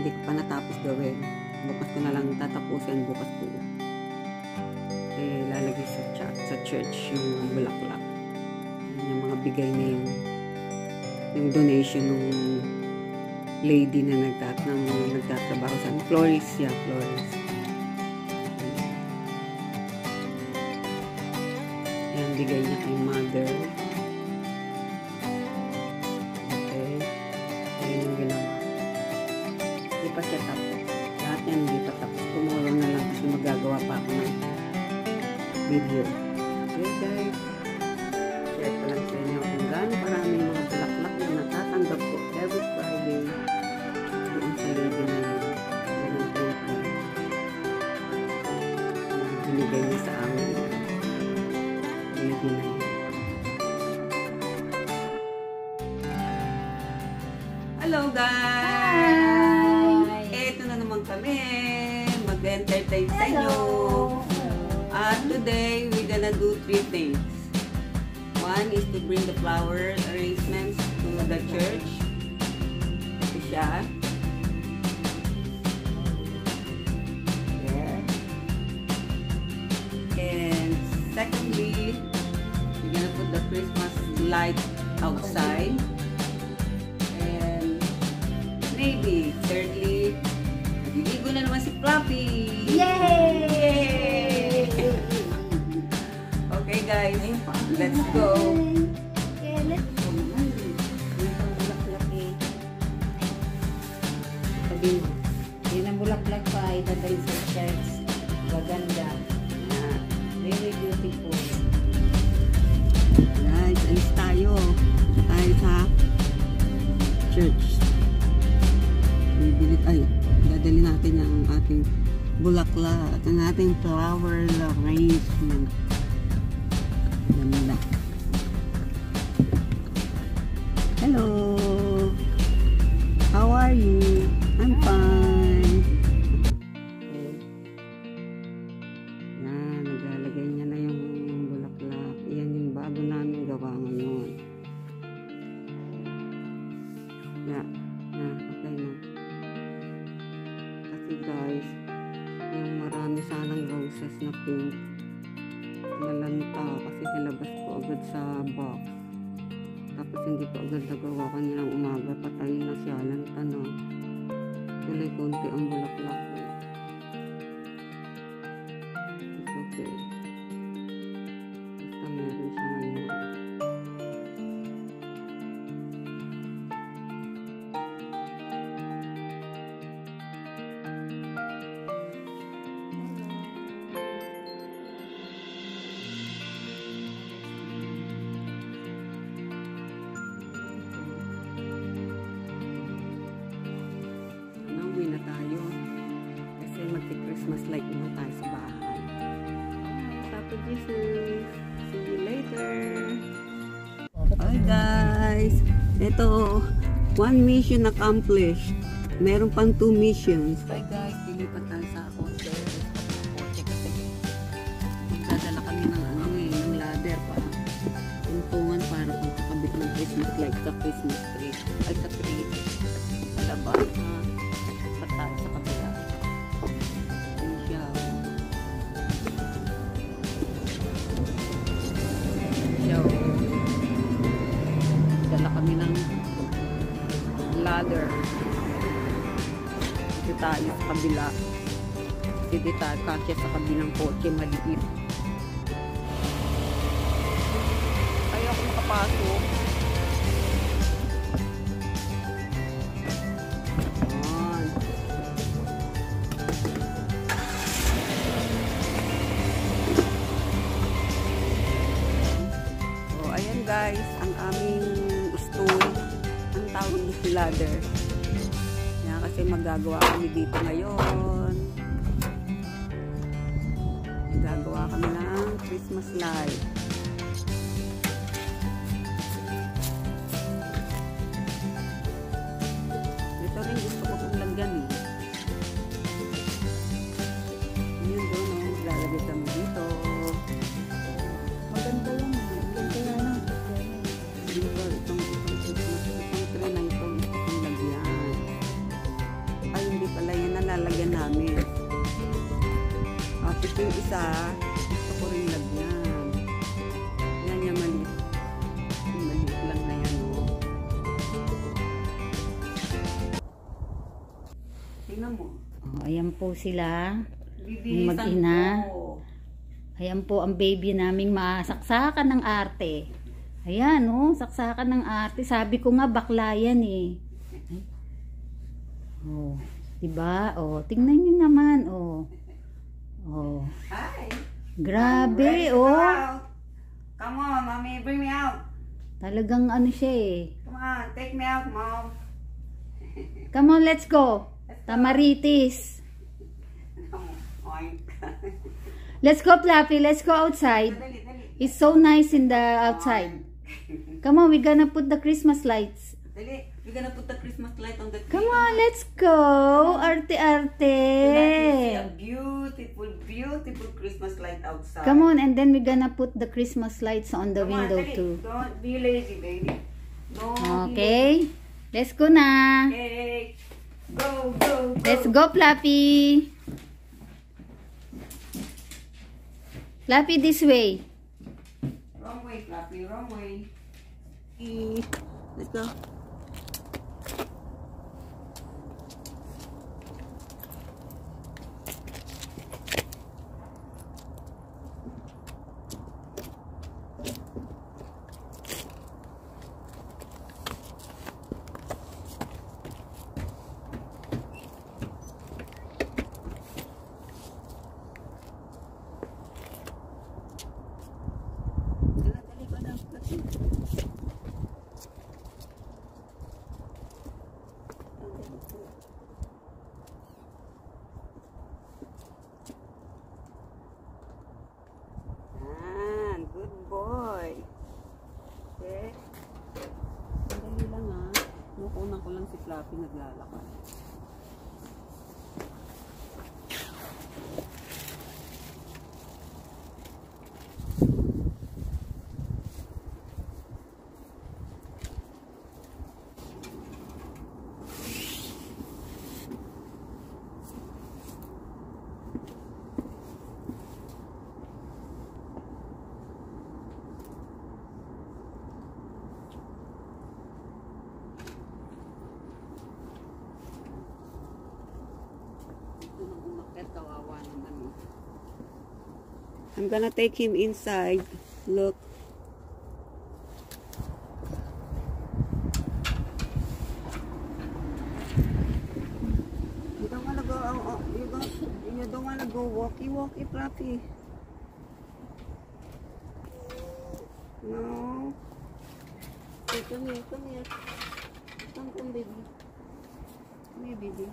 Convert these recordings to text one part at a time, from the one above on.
hindi ko pa natapos gawin. Bukas ko na lang tatapusin, bukas po. Lalagay sa church yung bulaklak. Yung mga bigay na yung donation ng lady na nagtatrabaho sa florist. Yeah, florist. Yan, bigay niya kay mother. Okay. Ayan yung ginawa. Hindi pa siya tapos. Lahat yan hindi pa tapos. Tumulong na lang kasi magagawa pa ako ng video. Okay guys. Share ko lang sa inyo kung gaano karami mga bulaklak na natatanggap ko every Friday. Doon sa lady na yun. Binigay niya sa amin. Lady na yun. Hello guys! Hi! Eto na naman kami. Mag-entertain sa inyo. Today, we're gonna do 3 things. One is to bring the flower arrangements to the church. Ito siya. There. And secondly, we're gonna put the Christmas light outside. And maybe, thirdly, naliligo na naman si Fluffy! Yay! Okay guys, let's go. Okay, let's go. Bulaklak eh. Sabi mo. Yun ang bulaklak pa ay dadalhin sa church. Maganda. Very beautiful. Guys, alis tayo. Tayo sa church. Dadali natin ang ating bulaklak. Ang ating flower arrangement. Ganda. Hello. How are you? I'm fine. Okay. Yan, naglalagay niya na yung bulaklak. Yan yung bago namin gawa ngayon. Yeah. Okay na. Kasi guys, yung marami sanang roses na pink. Nalanta kasi nilabas ko agad sa box. Tapos hindi ko agad nagawa kanilang umaga. Patay na siya. Lanta na. Tuloy konti ang bulaklak ko. It's okay. Basta meron siya ngayon. Uwi na tayo kasi magti-Christmas light na tayo sa bahay. Papa Jesus, see you later. Hi guys, ito 1 mission accomplished. Meron pang 2 missions. Hi guys, dilipat tayo sa kotse kasi magdadala kami ng ladder pa. Tuntungan para pagkakabit ng Christmas light sa Christmas tree. Ay sa tree. Palabas na. Tayo sa kabila. Ayan siya. Dala kami ng ladder. Dito tayo sa kabila. Dito tayo kasya sa kabilang kotse maliit. Ayaw ako makapasok. Guys, ang aming stool, ang tawag dito ladder. Yan, kasi magagawa kami dito ngayon. Magagawa kami ng Christmas light. Ito rin gusto ko kong lagyan eh. Yun doon, lalagay kami dito. Maganda yan. Itong tray na itong lagyan. Ay, hindi lalagyan namin. Tapos yung isa, gusto ko rin lagyan. Yan yung maliit. Yung maliit lang na yan, oh. Tingnan mo. Oh, ayan po sila. Bibihisan Mag-ina. ko. Ayan po ang baby naming masaksakan ng arte. Ayan, oh, saksakan ng arte. Sabi ko nga, bakla yan eh. Ay. Oh, diba? Oh, tingnan nyo naman, oh. Oh. Hi. Grabe, I'm ready to go oh. out. Come on, mommy, bring me out. Talagang ano siya eh. Come on, take me out, mom. Come on, let's go. Tamaritis. Oink. Let's go, Fluffy. Let's go outside. Dali, dali. It's so nice in the outside. Come on, we're gonna put the Christmas lights. Dali, we're gonna put the Christmas light on the tree. Come on, let's go. Arte-arte. See a beautiful, beautiful Christmas light outside. Come on, and then we're gonna put the Christmas lights on the Come on, window dali. too. Don't be lazy, baby. No. Okay. Let's go na. Okay. Go, go, go. Let's go, Fluffy. Fluffy, this way. Wrong way, Fluffy, wrong way. Let's go. Good boy. Okay. Sandali lang ha. Nukunan ko lang si Fluffy naglalakad. I'm gonna take him inside. Look. You don't wanna go. You don't wanna go walkie, Fluffy. No. Hey, come here, come here. Come, baby. Come here, baby.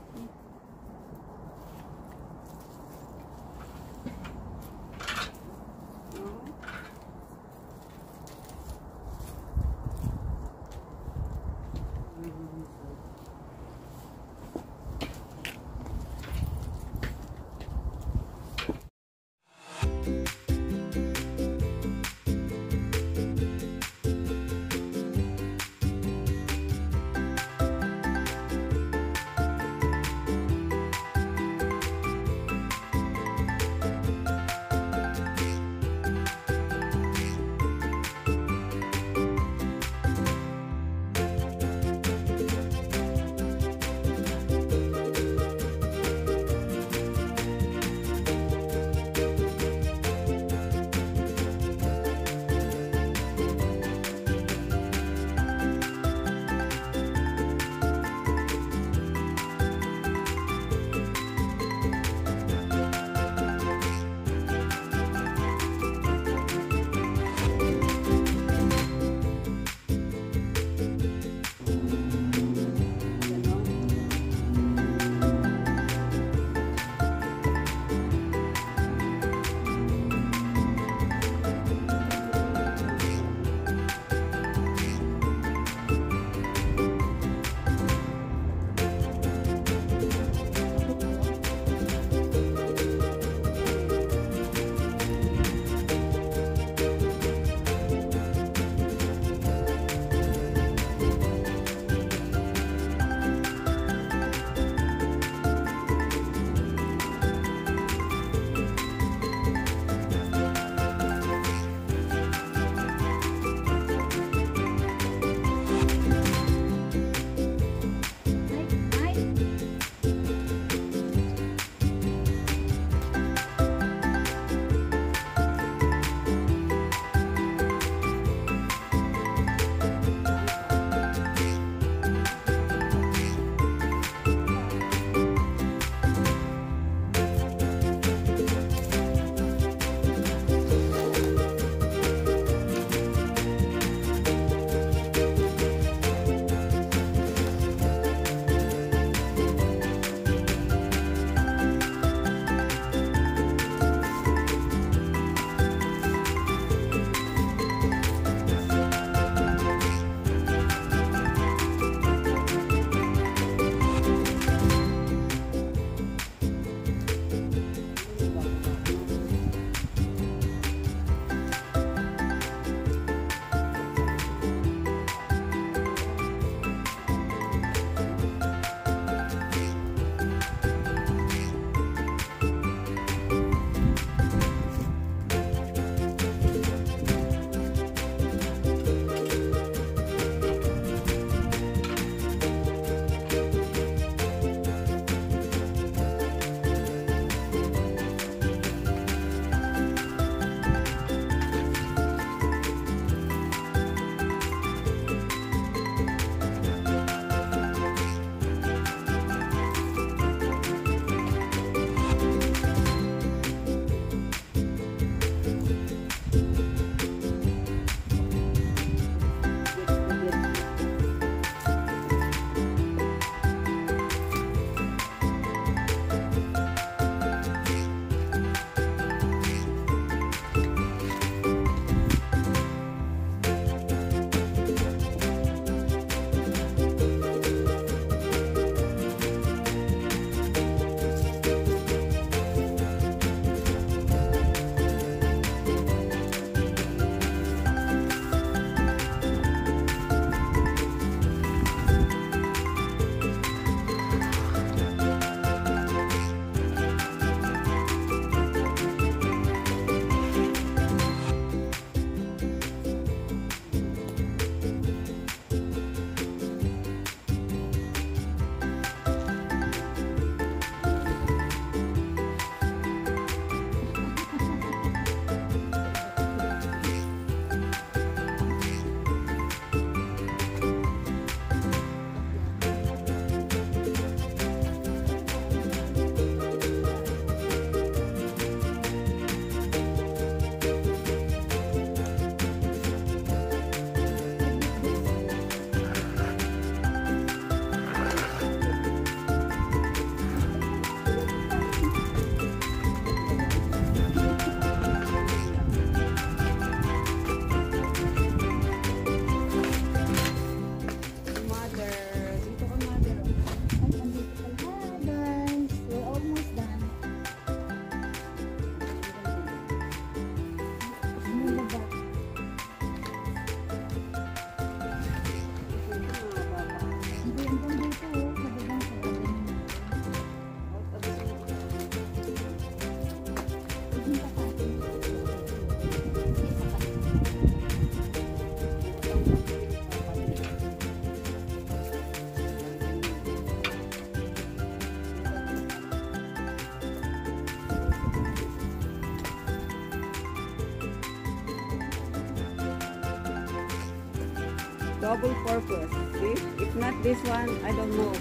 Double purpose. See? If not this one, I don't know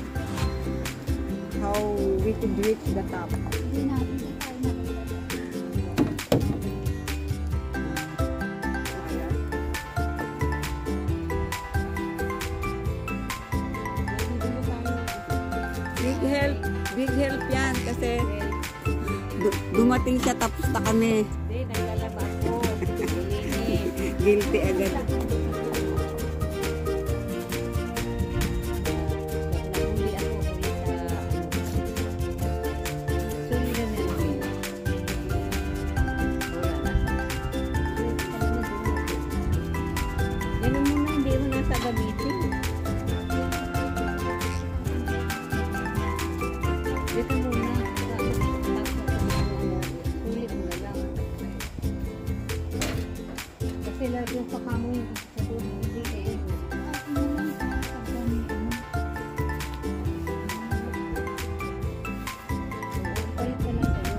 how we could reach the top. Hindi natin na tayo nakilala. Big help yan kasi dumating siya tapos na kami. Hindi, naglalaba ako. Guilty agad. Nahuli ako huli sa suli na namin. Yan ang muna, hindi mo nasa gamitin. Dito muna. Sulit mo na lang. Kasi lagi yung pakamoy sa doon. Hindi kayo. Ako na lang. Pagdami. Balik ka lang kayo.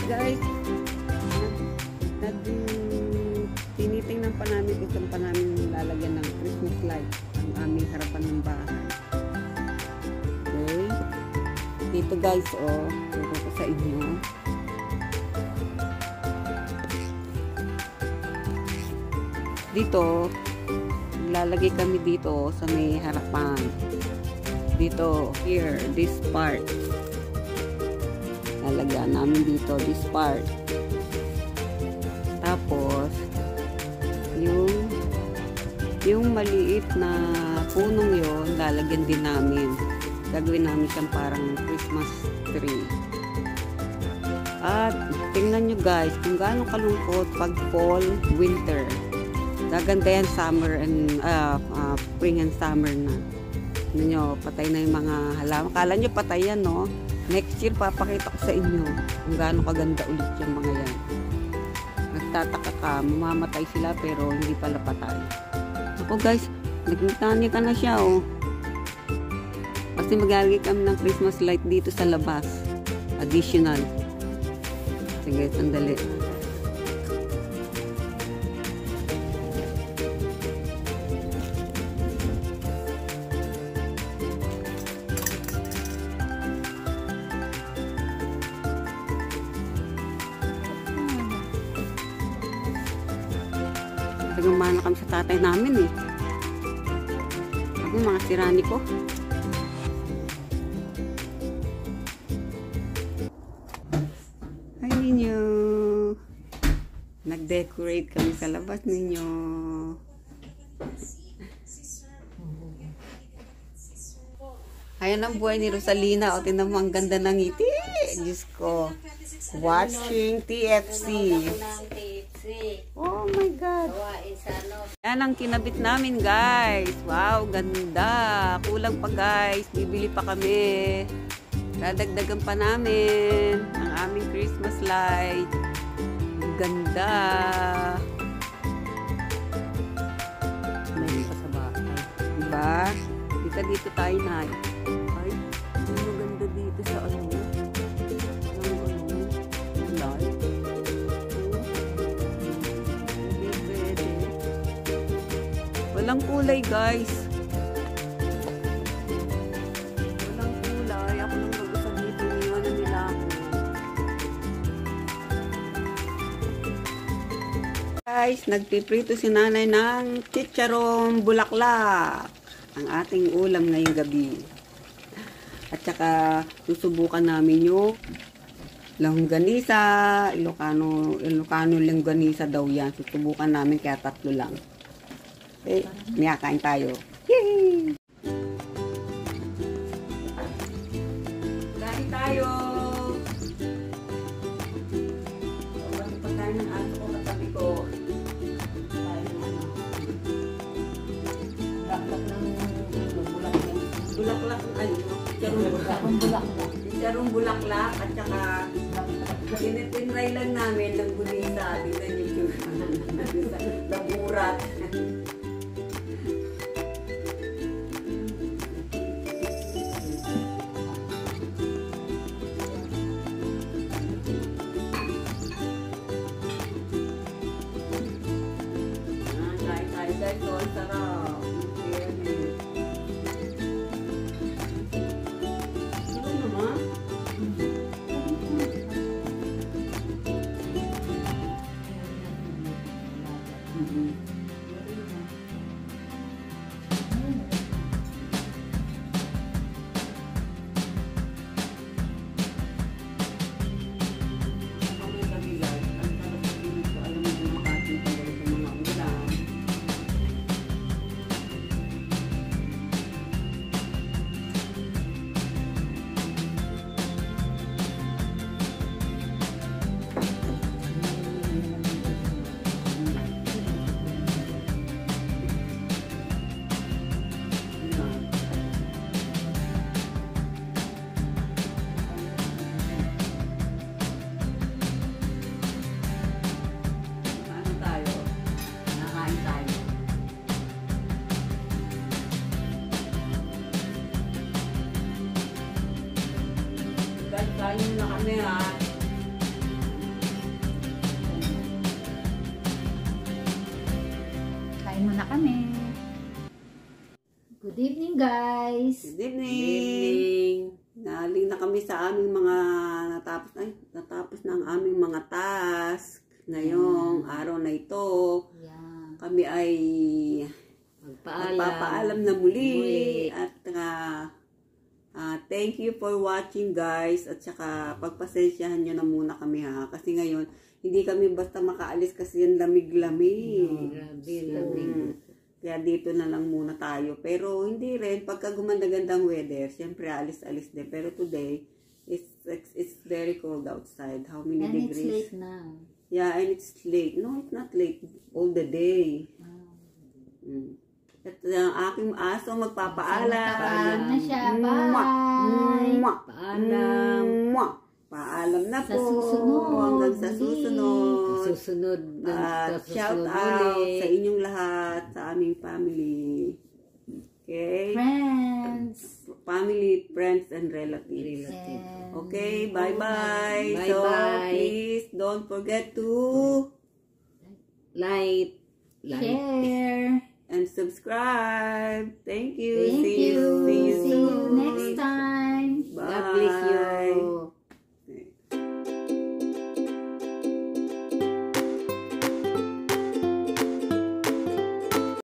Guys, tinitingnan pa namin kung pa namin lalagyan ng Christmas light ang aming harapan ng bahay. Okay? Dito guys, oh, turo ko sa inyo. Dito, lalagay kami dito sa may harapan. Dito, here, this part. Lalagyan namin dito, this part. Tapos, yung maliit na punong yon lalagyan din namin. Gagawin namin siyang parang Christmas tree. At, tingnan nyo guys, kung gaano kalungkot pag fall, winter. Gaganda yan summer and, spring and summer na. Tingnan nyo, patay na yung mga halaman. Akala nyo patay yan, no? Next year, papakita ko sa inyo kung gaano kaganda ulit yung mga yan. Nagtataka ka, mamamatay sila pero hindi pala patay. Ako guys, nagtani ka na siya, oh. Kasi maglalagay kami ng Christmas light dito sa labas. Additional. Sige, sandali. Gumana kami sa tatay namin eh. Ako mga sirani ko. Hi ninyo. Nag-decorate kami sa labas ninyo. Ayan ang buhay ni Rosalina. O, tingnan mo ang ganda ng ngiti. Diyos ko. Watching TFC. Oh my God. Yan ang kinabit namin guys. Wow, ganda. Kulang pa guys. Bibili pa kami. Dadagdagan pa namin ang aming Christmas light. Ganda. Meron pa sa bahay. Diba? Dito tayo na. Ay, ang maganda dito sa ano. Walang kulay guys. Walang kulay. Ako lang mag-usa dito. Iniwanan nila ako. Guys, nagpiprito si nanay ng chicharong bulaklak. Ang ating ulam ngayong gabi. At saka susubukan namin yung longganisa. Ilocano longganisa daw yan. Susubukan namin kaya 3 lang. Eh, kain tayo. Yay! Kain tayo! Balik pa tayo ng aso ko katabi ko. Tayo ng ano. bulaklak, ano, Akong bulaklak. chicharong bulaklak, at saka tinitry lang namin ng gulisa. Tingnan niyo yung laburat. Guys, so ang sarap. Sarap naman. Kain na kami ha. Kain muna kami. Good evening, guys. Good evening. Naling na kami sa aming mga natapos na ang aming mga task. Ngayong araw na ito, Yan. kami ay magpapaalam na muli. At thank you for watching, guys. At saka pagpasensyahan nyo na muna kami ha. Kasi ngayon, hindi kami basta makaalis kasi yung lamig-lamig. Kaya dito na lang muna tayo. Pero hindi rin, pagka gumanda-gandang weather, syempre alis-alis din. Pero today, it's very cold outside. How many And degrees? it's late now. Yeah, and it's late. No, it's not late. All the day. At ang aking aso magpapaalam. Paalam na siya. Mwah! Bye. Mwah! Paalam. Mwah! Paalam na Sa po. susunod. Hanggang sa Muli. susunod. Susunod. Shout out sa inyong lahat, sa aming family. Okay? Friends. Family, friends, and relatives. And Okay, bye-bye. Bye-bye. So, please don't forget to Like. share. and subscribe. Thank you. Thank See you. See you See you soon. next